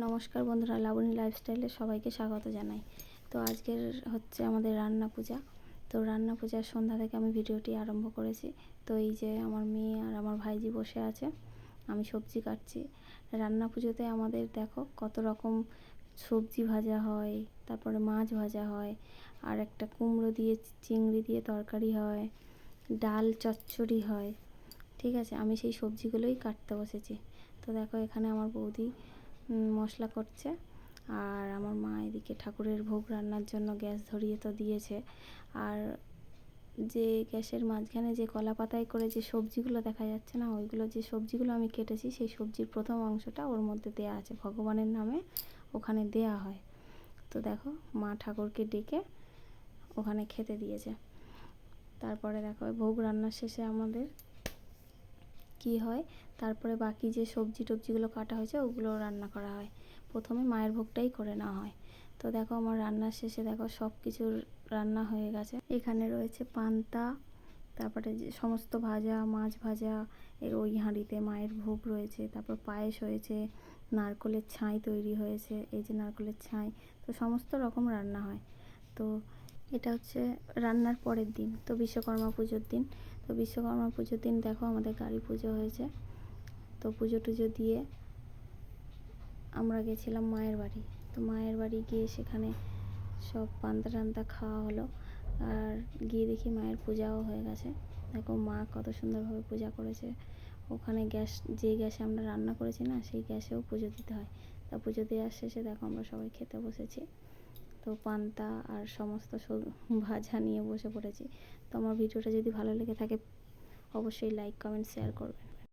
নমস্কার বন্ধুরা, লাবণী লাইফস্টাইলে সবাইকে স্বাগত জানাই। তো আজকের হচ্ছে আমাদের রান্না পূজা। তো রান্না পূজার সন্ধ্যা থেকে আমি ভিডিওটি আরম্ভ করেছি। তো এই যে আমার মেয়ে আর আমার ভাইজি বসে আছে, আমি সবজি কাটছি। রান্না পুজোতে আমাদের দেখো কত রকম সবজি ভাজা হয়, তারপরে মাছ ভাজা হয়, আর একটা কুমড়ো দিয়ে চিংড়ি দিয়ে তরকারি হয়, ডাল চচ্চড়ি হয়। ঠিক আছে, আমি সেই সবজিগুলোই কাটতে বসেছি। তো দেখো এখানে আমার বৌদি মশলা করছে, আর আমার মা এদিকে ঠাকুরের ভোগ রান্নার জন্য গ্যাস ধরিয়ে তো দিয়েছে। আর যে গ্যাসের মাঝখানে যে কলা পাতায় করে যে সবজিগুলো দেখা যাচ্ছে না, ওইগুলো যে সবজিগুলো আমি কেটেছি, সেই সবজির প্রথম অংশটা ওর মধ্যে দেয়া আছে, ভগবানের নামে ওখানে দেয়া হয়। তো দেখো মা ঠাকুরকে ডেকে ওখানে খেতে দিয়েছে। তারপরে দেখো ভোগ রান্নার শেষে আমাদের কি হয়, তারপরে বাকি যে সবজি টবজিগুলো কাটা হয়েছে ওগুলো রান্না করা হয়। প্রথমে মায়ের ভোগটাই করে নেওয়া হয়। তো দেখো আমার রান্নার শেষে দেখো সব কিছুর রান্না হয়ে গেছে। এখানে রয়েছে পান্তা, তারপরে যে সমস্ত ভাজা, মাছ ভাজা, এর ওই হাঁড়িতে মায়ের ভোগ রয়েছে, তারপর পায়েস হয়েছে, নারকলের ছাই তৈরি হয়েছে, এই যে নারকলের ছাই। তো সমস্ত রকম রান্না হয়। তো এটা হচ্ছে রান্নার পরের দিন, তো বিশ্বকর্মা পুজোর দিন। তো বিশ্বকর্মা পুজোর দিন দেখো আমাদের গাড়ি পুজো হয়েছে। তো পুজো টুজো দিয়ে আমরা গেছিলাম মায়ের বাড়ি। তো মায়ের বাড়ি গিয়ে সেখানে সব পান্তা টান্তা খাওয়া হলো, আর গিয়ে দেখি মায়ের পূজাও হয়ে গেছে। দেখো মা কত সুন্দরভাবে পূজা করেছে। ওখানে গ্যাস, যে গ্যাসে আমরা রান্না করেছি না, সেই গ্যাসেও পুজো দিতে হয়। তা পুজো দেওয়ার শেষে দেখো আমরা সবাই খেতে বসেছি। তো পান্তা আর সমস্ত ভাজা নিয়ে বসে পড়েছি। তো আমার ভিডিওটা যদি ভালো লেগে থাকে অবশ্যই লাইক, কমেন্ট, শেয়ার করবেন।